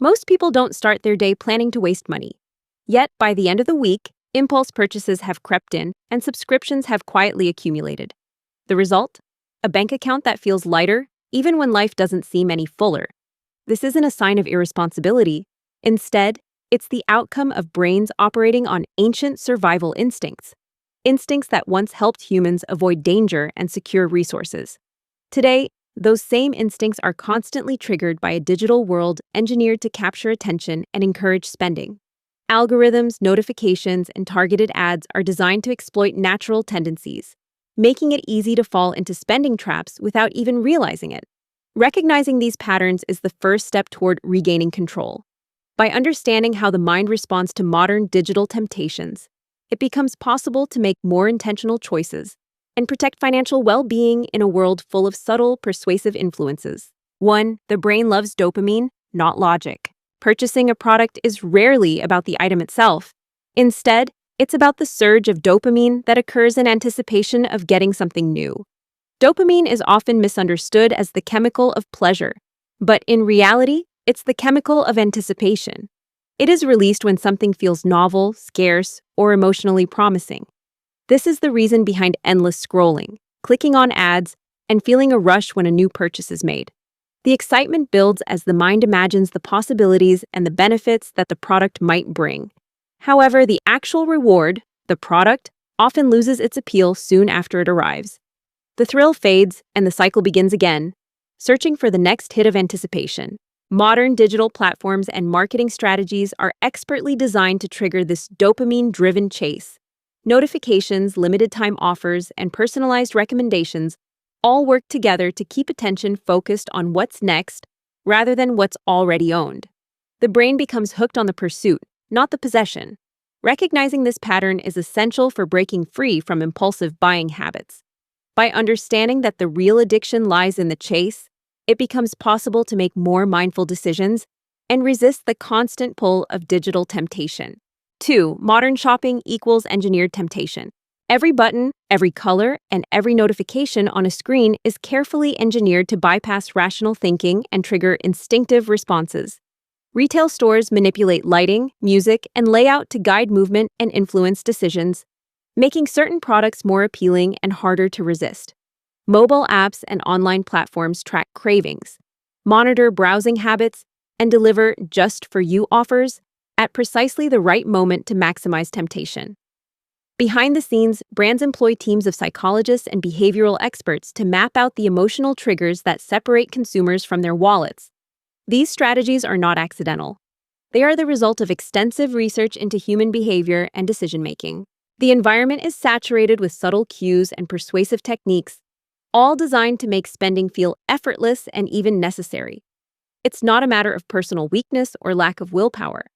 Most people don't start their day planning to waste money. Yet, by the end of the week, impulse purchases have crept in and subscriptions have quietly accumulated. The result? A bank account that feels lighter, even when life doesn't seem any fuller. This isn't a sign of irresponsibility. Instead, it's the outcome of brains operating on ancient survival instincts. Instincts that once helped humans avoid danger and secure resources. Today, those same instincts are constantly triggered by a digital world engineered to capture attention and encourage spending. Algorithms, notifications, and targeted ads are designed to exploit natural tendencies, making it easy to fall into spending traps without even realizing it. Recognizing these patterns is the first step toward regaining control. By understanding how the mind responds to modern digital temptations, it becomes possible to make more intentional choices and protect financial well-being in a world full of subtle, persuasive influences. 1. The brain loves dopamine, not logic. Purchasing a product is rarely about the item itself. Instead, it's about the surge of dopamine that occurs in anticipation of getting something new. Dopamine is often misunderstood as the chemical of pleasure, but in reality, it's the chemical of anticipation. It is released when something feels novel, scarce, or emotionally promising. This is the reason behind endless scrolling, clicking on ads, and feeling a rush when a new purchase is made. The excitement builds as the mind imagines the possibilities and the benefits that the product might bring. However, the actual reward, the product, often loses its appeal soon after it arrives. The thrill fades and the cycle begins again, searching for the next hit of anticipation. Modern digital platforms and marketing strategies are expertly designed to trigger this dopamine-driven chase. Notifications, limited-time offers, and personalized recommendations all work together to keep attention focused on what's next rather than what's already owned. The brain becomes hooked on the pursuit, not the possession. Recognizing this pattern is essential for breaking free from impulsive buying habits. By understanding that the real addiction lies in the chase, it becomes possible to make more mindful decisions and resist the constant pull of digital temptation. 2. Modern shopping equals engineered temptation. Every button, every color, and every notification on a screen is carefully engineered to bypass rational thinking and trigger instinctive responses. Retail stores manipulate lighting, music, and layout to guide movement and influence decisions, making certain products more appealing and harder to resist. Mobile apps and online platforms track cravings, monitor browsing habits, and deliver just-for-you offers at precisely the right moment to maximize temptation. Behind the scenes, brands employ teams of psychologists and behavioral experts to map out the emotional triggers that separate consumers from their wallets. These strategies are not accidental. They are the result of extensive research into human behavior and decision-making. The environment is saturated with subtle cues and persuasive techniques, all designed to make spending feel effortless and even necessary. It's not a matter of personal weakness or lack of willpower.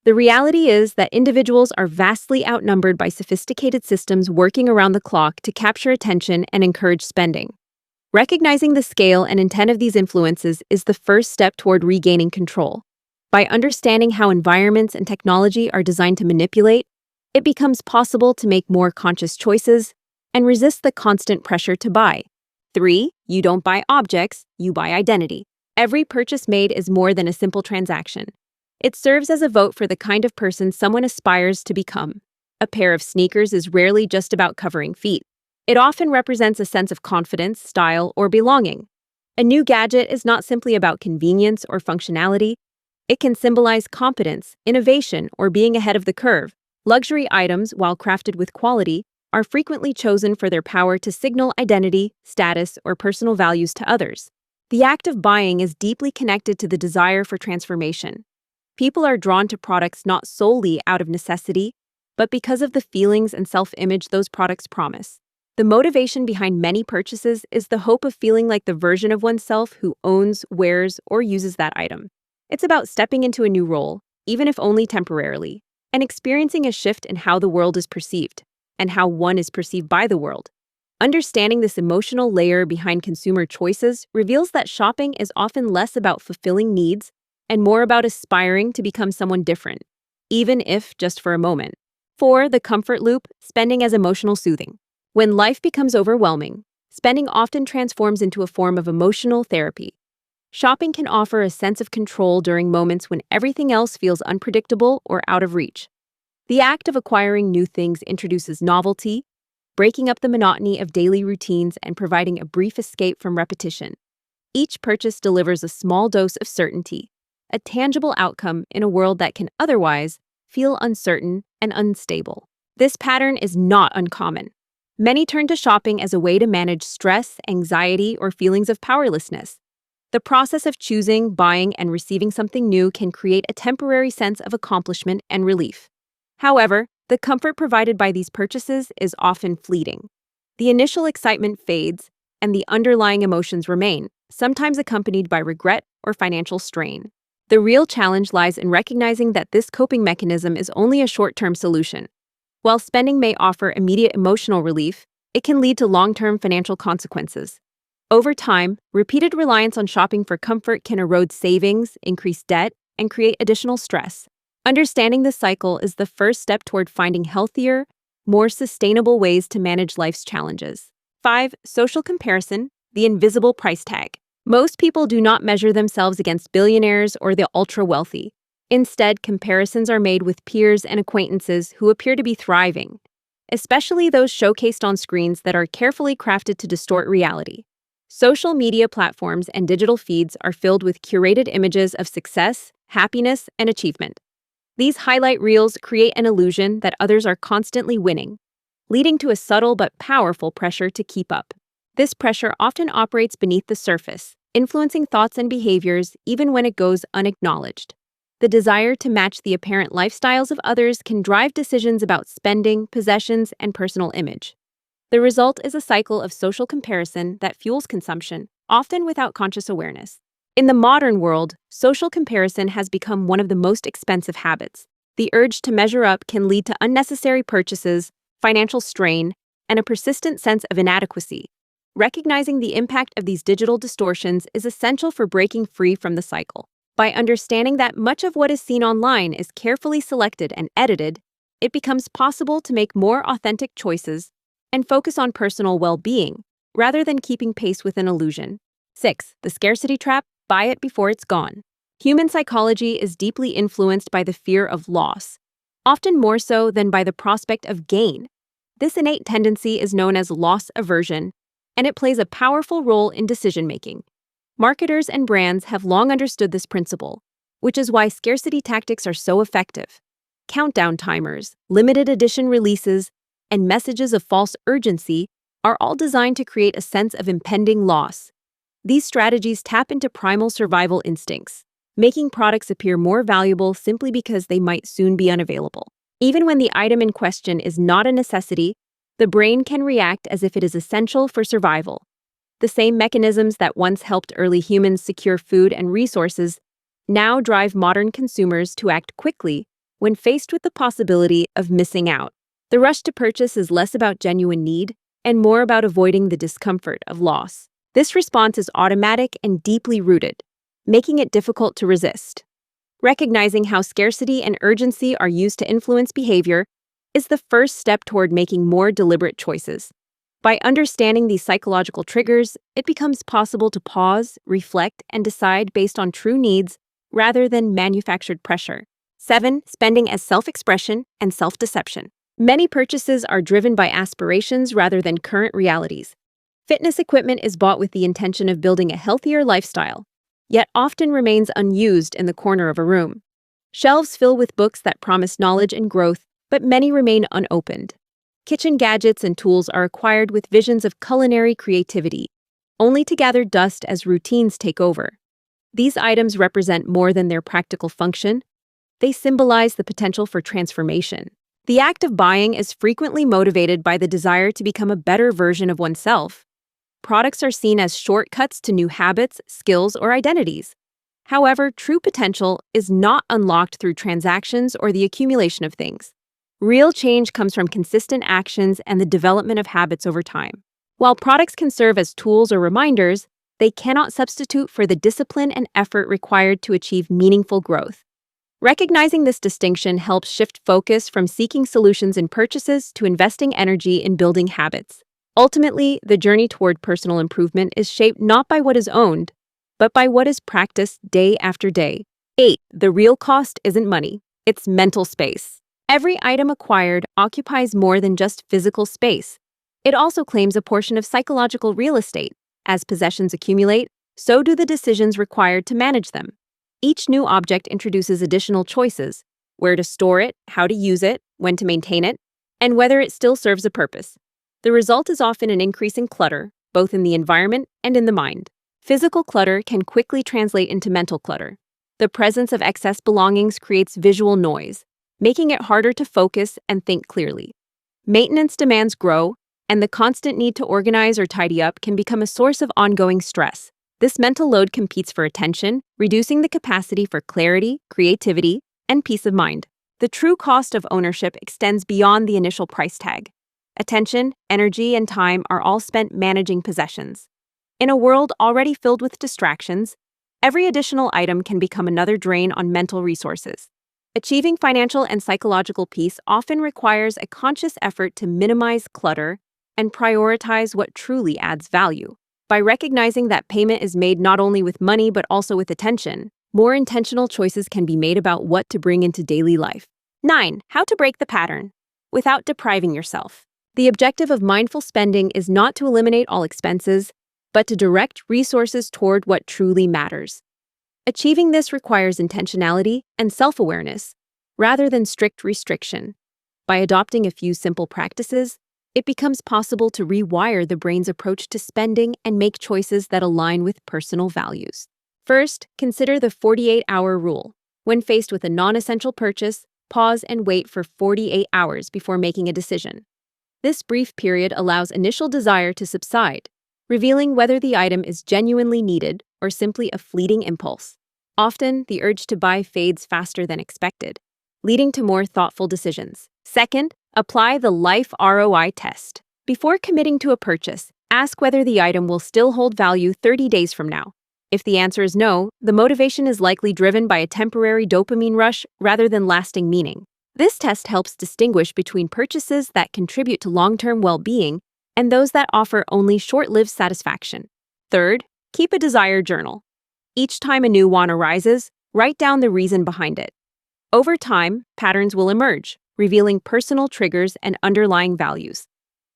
The reality is that individuals are vastly outnumbered by sophisticated systems working around the clock to capture attention and encourage spending. Recognizing the scale and intent of these influences is the first step toward regaining control. By understanding how environments and technology are designed to manipulate, it becomes possible to make more conscious choices and resist the constant pressure to buy. 3. You don't buy objects, you buy identity. Every purchase made is more than a simple transaction. It serves as a vote for the kind of person someone aspires to become. A pair of sneakers is rarely just about covering feet. It often represents a sense of confidence, style, or belonging. A new gadget is not simply about convenience or functionality. It can symbolize competence, innovation, or being ahead of the curve. Luxury items, while crafted with quality, are frequently chosen for their power to signal identity, status, or personal values to others. The act of buying is deeply connected to the desire for transformation. People are drawn to products not solely out of necessity, but because of the feelings and self-image those products promise. The motivation behind many purchases is the hope of feeling like the version of oneself who owns, wears, or uses that item. It's about stepping into a new role, even if only temporarily, and experiencing a shift in how the world is perceived, and how one is perceived by the world. Understanding this emotional layer behind consumer choices reveals that shopping is often less about fulfilling needs and more about aspiring to become someone different, even if just for a moment. 4. The comfort loop, spending as emotional soothing. When life becomes overwhelming, spending often transforms into a form of emotional therapy. Shopping can offer a sense of control during moments when everything else feels unpredictable or out of reach. The act of acquiring new things introduces novelty, breaking up the monotony of daily routines and providing a brief escape from repetition. Each purchase delivers a small dose of certainty, a tangible outcome in a world that can otherwise feel uncertain and unstable. This pattern is not uncommon. Many turn to shopping as a way to manage stress, anxiety, or feelings of powerlessness. The process of choosing, buying, and receiving something new can create a temporary sense of accomplishment and relief. However, the comfort provided by these purchases is often fleeting. The initial excitement fades, and the underlying emotions remain, sometimes accompanied by regret or financial strain. The real challenge lies in recognizing that this coping mechanism is only a short-term solution. While spending may offer immediate emotional relief, it can lead to long-term financial consequences. Over time, repeated reliance on shopping for comfort can erode savings, increase debt, and create additional stress. Understanding this cycle is the first step toward finding healthier, more sustainable ways to manage life's challenges. 5. Social comparison, the invisible price tag. Most people do not measure themselves against billionaires or the ultra-wealthy. Instead, comparisons are made with peers and acquaintances who appear to be thriving, especially those showcased on screens that are carefully crafted to distort reality. Social media platforms and digital feeds are filled with curated images of success, happiness, and achievement. These highlight reels create an illusion that others are constantly winning, leading to a subtle but powerful pressure to keep up. This pressure often operates beneath the surface, influencing thoughts and behaviors even when it goes unacknowledged. The desire to match the apparent lifestyles of others can drive decisions about spending, possessions, and personal image. The result is a cycle of social comparison that fuels consumption, often without conscious awareness. In the modern world, social comparison has become one of the most expensive habits. The urge to measure up can lead to unnecessary purchases, financial strain, and a persistent sense of inadequacy. Recognizing the impact of these digital distortions is essential for breaking free from the cycle. By understanding that much of what is seen online is carefully selected and edited, it becomes possible to make more authentic choices and focus on personal well-being, rather than keeping pace with an illusion. 6. The scarcity trap. Buy it before it's gone. Human psychology is deeply influenced by the fear of loss, often more so than by the prospect of gain. This innate tendency is known as loss aversion, and it plays a powerful role in decision-making. Marketers and brands have long understood this principle, which is why scarcity tactics are so effective. Countdown timers, limited edition releases, and messages of false urgency are all designed to create a sense of impending loss. These strategies tap into primal survival instincts, making products appear more valuable simply because they might soon be unavailable. Even when the item in question is not a necessity, the brain can react as if it is essential for survival. The same mechanisms that once helped early humans secure food and resources now drive modern consumers to act quickly when faced with the possibility of missing out. The rush to purchase is less about genuine need and more about avoiding the discomfort of loss. This response is automatic and deeply rooted, making it difficult to resist. Recognizing how scarcity and urgency are used to influence behavior is the first step toward making more deliberate choices. By understanding these psychological triggers, it becomes possible to pause, reflect, and decide based on true needs rather than manufactured pressure. 7. Spending as self-expression and self-deception. Many purchases are driven by aspirations rather than current realities. Fitness equipment is bought with the intention of building a healthier lifestyle, yet often remains unused in the corner of a room. Shelves fill with books that promise knowledge and growth, but many remain unopened. Kitchen gadgets and tools are acquired with visions of culinary creativity, only to gather dust as routines take over. These items represent more than their practical function. They symbolize the potential for transformation. The act of buying is frequently motivated by the desire to become a better version of oneself. Products are seen as shortcuts to new habits, skills, or identities. However, true potential is not unlocked through transactions or the accumulation of things. Real change comes from consistent actions and the development of habits over time. While products can serve as tools or reminders, they cannot substitute for the discipline and effort required to achieve meaningful growth. Recognizing this distinction helps shift focus from seeking solutions in purchases to investing energy in building habits. Ultimately, the journey toward personal improvement is shaped not by what is owned, but by what is practiced day after day. 8. The real cost isn't money, it's mental space. Every item acquired occupies more than just physical space. It also claims a portion of psychological real estate. As possessions accumulate, so do the decisions required to manage them. Each new object introduces additional choices: where to store it, how to use it, when to maintain it, and whether it still serves a purpose. The result is often an increase in clutter, both in the environment and in the mind. Physical clutter can quickly translate into mental clutter. The presence of excess belongings creates visual noise, making it harder to focus and think clearly. Maintenance demands grow, and the constant need to organize or tidy up can become a source of ongoing stress. This mental load competes for attention, reducing the capacity for clarity, creativity, and peace of mind. The true cost of ownership extends beyond the initial price tag. Attention, energy, and time are all spent managing possessions. In a world already filled with distractions, every additional item can become another drain on mental resources. Achieving financial and psychological peace often requires a conscious effort to minimize clutter and prioritize what truly adds value. By recognizing that payment is made not only with money but also with attention, more intentional choices can be made about what to bring into daily life. 9. How to break the pattern without depriving yourself. The objective of mindful spending is not to eliminate all expenses, but to direct resources toward what truly matters. Achieving this requires intentionality and self-awareness, rather than strict restriction. By adopting a few simple practices, it becomes possible to rewire the brain's approach to spending and make choices that align with personal values. First, consider the 48-hour rule. When faced with a non-essential purchase, pause and wait for 48 hours before making a decision. This brief period allows initial desire to subside, revealing whether the item is genuinely needed or simply a fleeting impulse. Often, the urge to buy fades faster than expected, leading to more thoughtful decisions. Second, apply the life ROI test. Before committing to a purchase, ask whether the item will still hold value 30 days from now. If the answer is no, the motivation is likely driven by a temporary dopamine rush rather than lasting meaning. This test helps distinguish between purchases that contribute to long-term well-being and those that offer only short-lived satisfaction. Third, keep a desire journal. Each time a new want arises, write down the reason behind it. Over time, patterns will emerge, revealing personal triggers and underlying values.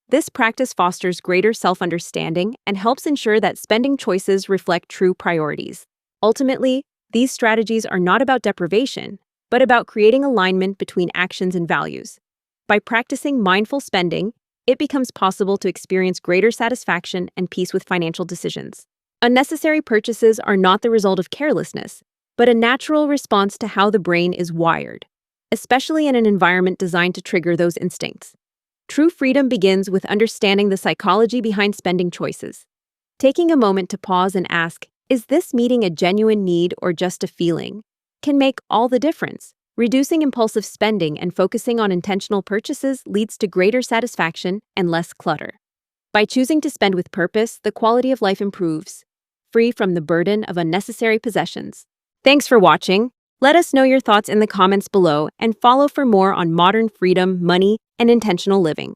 This practice fosters greater self-understanding and helps ensure that spending choices reflect true priorities. Ultimately, these strategies are not about deprivation, but about creating alignment between actions and values. By practicing mindful spending, it becomes possible to experience greater satisfaction and peace with financial decisions. Unnecessary purchases are not the result of carelessness, but a natural response to how the brain is wired, especially in an environment designed to trigger those instincts. True freedom begins with understanding the psychology behind spending choices. Taking a moment to pause and ask, is this meeting a genuine need or just a feeling, can make all the difference. Reducing impulsive spending and focusing on intentional purchases leads to greater satisfaction and less clutter. By choosing to spend with purpose, the quality of life improves, free from the burden of unnecessary possessions. Thanks for watching. Let us know your thoughts in the comments below and follow for more on modern freedom, money, and intentional living.